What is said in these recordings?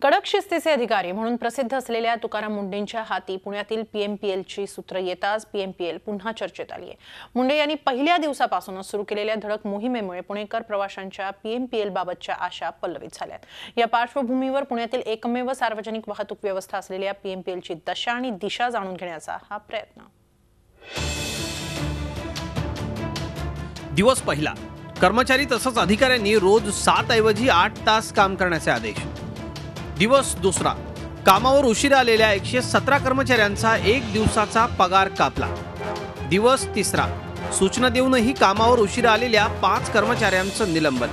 कडक शिस्तीचे अधिकारी म्हणून प्रसिद्ध असलेल्या तुकाराम मुंडेंच्या हाती पुण्यातील पीएमपीएलची सूत्र येताच पीएमपीएल पुन्हा चर्चेत आली आहे। मुंडे यांनी पहिल्या दिवसापासूनच सुरू केलेल्या धडक मोहिमेमुळे पुणेकर प्रवाशांच्या पीएमपीएल बाबतच्या आशा पल्लवित झाल्यात। या पार्श्वभूमीवर पुण्यातील एकमेव सार्वजनिक वाहतूक व्यवस्था असलेल्या पीएमपीएलची दशा आणि दिशा जाणून घेण्याचा हा प्रयत्न। दिवस पहिला, कर्मचारी तसंच अधिकाऱ्यांनी रोज 7 ऐवजी 8 तास काम करण्याचे आदेश। दिवस दुसरा, कामावर उशिरा आलेल्या 117 कर्मचाऱ्यांचा 1 दिवसाचा पगार कापला। दिवस तिसरा, सूचना देऊनही कामावर उशिरा आलेल्या 5 कर्मचाऱ्यांचं निलंबन।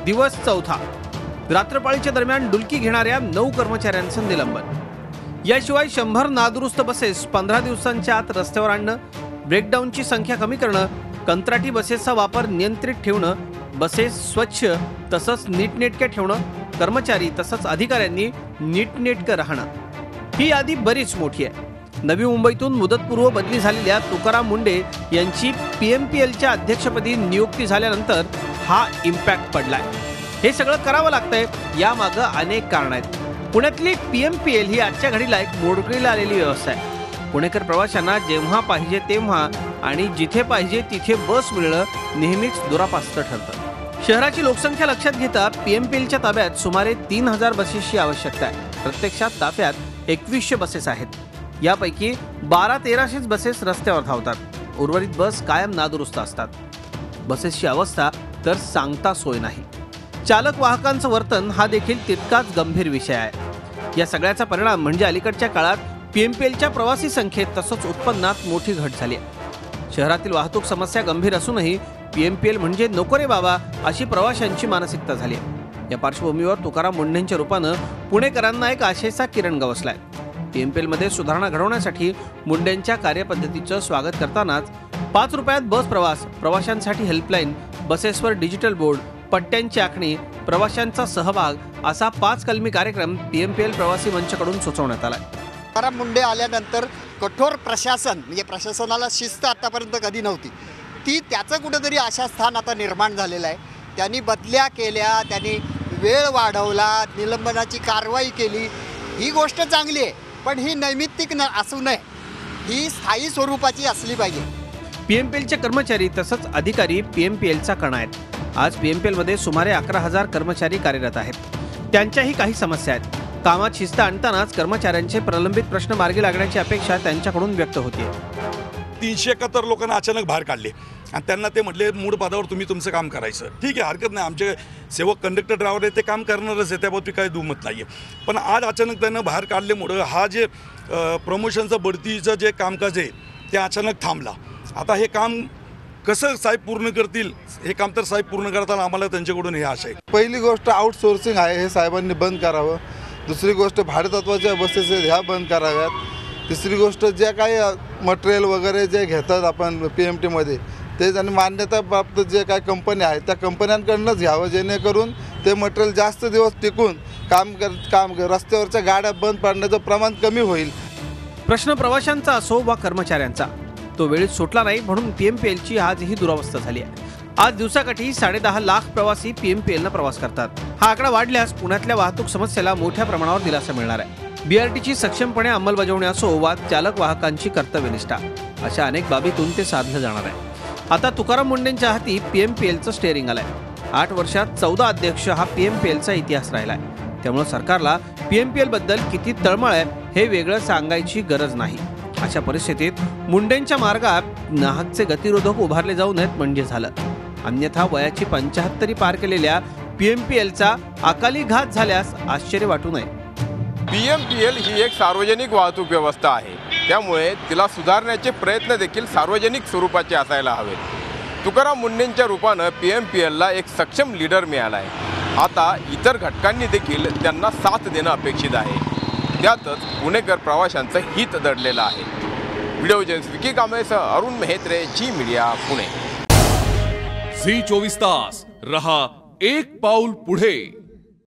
दिवस चौथा, रात्रपाळीच्या दरम्यान डुलकी घेणाऱ्या 9 कर्मचाऱ्यांचं निलंबन। याशिवाय 100 नादुरुस्त बसेस 15 दिवसांच्या आत रस्त्यावर आणणं, ब्रेकडाऊनची संख्या कमी करणं, कंत्राटी बसेसचा वापर नियंत्रित ठेवणं, बसेस स्वच्छ तसंच नीटनेटके ठेवणं, कर्मचारी तसंच अधिकाऱ्यांनी नीटनेटकं राहणं, ही यादी बरीच मोठी आहे। नवी मुंबईतून मुदतपूर्व बदली झालेल्या तुकाराम मुंडे यांची पीएमपीएलच्या अध्यक्षपदी नियुक्ती झाल्यानंतर हा इम्पॅक्ट पडलाय। हे सगळं करावं लागतंय, यामागं अनेक कारणं आहेत। पुण्यातली पीएमपीएल ही आजच्या घडीला एक मोडकळीला आलेली व्यवस्था आहे। पुणेकर प्रवाशांना जेव्हा पाहिजे तेव्हा आणि जिथे पाहिजे तिथे बस मिळणं नेहमीच दुरापास्त ठरतं। शहराची लोकसंख्या लक्षात घेता पीएमपीएलच्या ताब्यात सुमारे 3000 बसेसची आवश्यकता आहे। प्रत्यक्षात ताफ्यात 2100 बसेस आहेत। यापैकी 1200-1300 बसेस रस्त्यावर धावतात। उर्वरित बस कायम नादुरुस्त असतात। बसेसची अवस्था तर सांगता सोय नाही। चालक वाहकांचं वर्तन हा देखील तितकाच गंभीर विषय आहे। या सगळ्याचा परिणाम म्हणजे अलीकडच्या काळात पीएमपीएलच्या प्रवासी संख्येत तसंच उत्पन्नात मोठी घट झाली आहे। शहरातील वाहतूक समस्या गंभीर असूनही पीएमपीएल म्हणजे नको रे बाबा अशी प्रवाशांची मानसिकता झाली आहे। या पार्श्वभूमीवर तुकाराम मुंडेंच्या रूपानं पुणेकरांना एक आशेचा किरण गवसलाय। पीएमपीएलमध्ये सुधारणा घडवण्यासाठी मुंडेंच्या कार्यपद्धतीचं स्वागत करतानाच 5 रुपयात बस प्रवास, प्रवाशांसाठी हेल्पलाईन, बसेसवर डिजिटल बोर्ड, पट्ट्यांची आखणी, प्रवाशांचा सहभाग असा 5 कलमी कार्यक्रम पीएमपीएल प्रवासी मंचकडून सुचवण्यात आलाय। तुकाराम मुंडे आल्यानंतर कठोर प्रशासन म्हणजे प्रशासनाला शिस्त आतापर्यंत कधी नव्हती, ती त्याचं कुठेतरी आशास्थान आता निर्माण झालेलं आहे। त्यांनी बदल्या केल्या, त्यांनी वेळ वाढवला, निलंबनाची कारवाई केली, ही गोष्ट चांगली आहे, पण ही नैमित्तिक असू नये, ही स्थायी स्वरूपाची असली पाहिजे। पीएमपीएलचे कर्मचारी तसंच अधिकारी पीएमपीएलचा कणा आहेत। आज पीएमपीएलमध्ये सुमारे 11000 कर्मचारी कार्यरत आहेत। त्यांच्याही काही समस्या आहेत। कामात शिस्त आणतानाच कर्मचाऱ्यांचे प्रलंबित प्रश्न मार्गी लागण्याची अपेक्षा त्यांच्याकडून व्यक्त होते। 371 लोकांना अचानक बाहेर काढले आणि त्यांना ते म्हटले मूळ पदावर तुम्ही तुमचं काम करायचं, ठीक आहे, हरकत नाही, आमचे सेवक कंडक्टर ड्रायव्हर आहे ते काम करणारच आहे, त्याबाबतीत काही दुमत नाही आहे। पण आज अचानक त्यांना बाहेर काढल्यामुळं हा जे प्रमोशनचं बढतीचं जे कामकाज आहे ते अचानक थांबला। आता हे काम कसं साहेब पूर्ण करतील, हे काम तर साहेब पूर्ण करताना आम्हाला त्यांच्याकडून हे आशा आहे। पहिली गोष्ट आउटसोर्सिंग आहे, हे साहेबांनी बंद करावं। दुसरी गोष्ट भाडेतत्वाच्या बसेस ह्या बंद कराव्यात। तिसरी गोष्ट ज्या काही मटेरियल वगैरे जे घेतात आपण पीएमटीमध्ये ते त्यांनी मान्यता प्राप्त जे काही कंपन्या आहेत त्या कंपन्यांकडूनच घ्यावं, जेणेकरून ते मटेरियल जास्त दिवस टिकून काम रस्त्यावरच्या गाड्या बंद पडण्याचं प्रमाण कमी होईल। प्रश्न प्रवाशांचा असो वा कर्मचाऱ्यांचा, तो वेळेत सुटला नाही म्हणून पीएमपीएलची आजही दुरावस्था झाली आहे। आज दिवसाकाठी 10.5 लाख प्रवासी पीएमपीएलनं प्रवास करतात। हा आकडा वाढल्यास पुण्यातल्या वाहतूक समस्येला मोठ्या प्रमाणावर दिलासा मिळणार आहे। बीआरटीची सक्षमपणे अंमलबजावणी असो वा चालक वाहकांची कर्तव्यनिष्ठा, अशा अनेक बाबीतून ते साधलं जाणार आहे। आता तुकाराम मुंडेंच्या हाती पीएमपीएलचं स्टेअरिंग आलंय। 8 वर्षात 14 अध्यक्ष हा पीएमपीएलचा इतिहास राहिलाय। त्यामुळे सरकारला पीएमपीएल बद्दल किती तळमळ आहे हे वेगळं सांगायची गरज नाही। अशा परिस्थितीत मुंडेंच्या मार्गात नाहकचे गतिरोधक उभारले जाऊ नयेत म्हणजे झालं। अन्यथा वयाची 75 पार केलेल्या पीएमपीएलचा अकाली घात झाल्यास आश्चर्य वाटू नये। पीएमपीएल ही एक सार्वजनिक वाहतूक व्यवस्था आहे, त्यामुळे तिला सुधारण्याचे प्रयत्न देखील सार्वजनिक स्वरूपाचे असायला हवेत। तुकाराम मुंडेंच्या रूपानं पीएमपीएलला एक सक्षम लीडर मिळाला आहे। आता इतर घटकांनी देखील त्यांना साथ देणं अपेक्षित आहे। त्यातच पुणेकर प्रवाशांचं हित दडलेलं आहे। व्हिडिओ जर्नलिस्ट विकी कांबळेसह अरुण मेहत्रे, जी मीडिया, पुणे। झी 24 तास रहा एक पाऊल पुढे।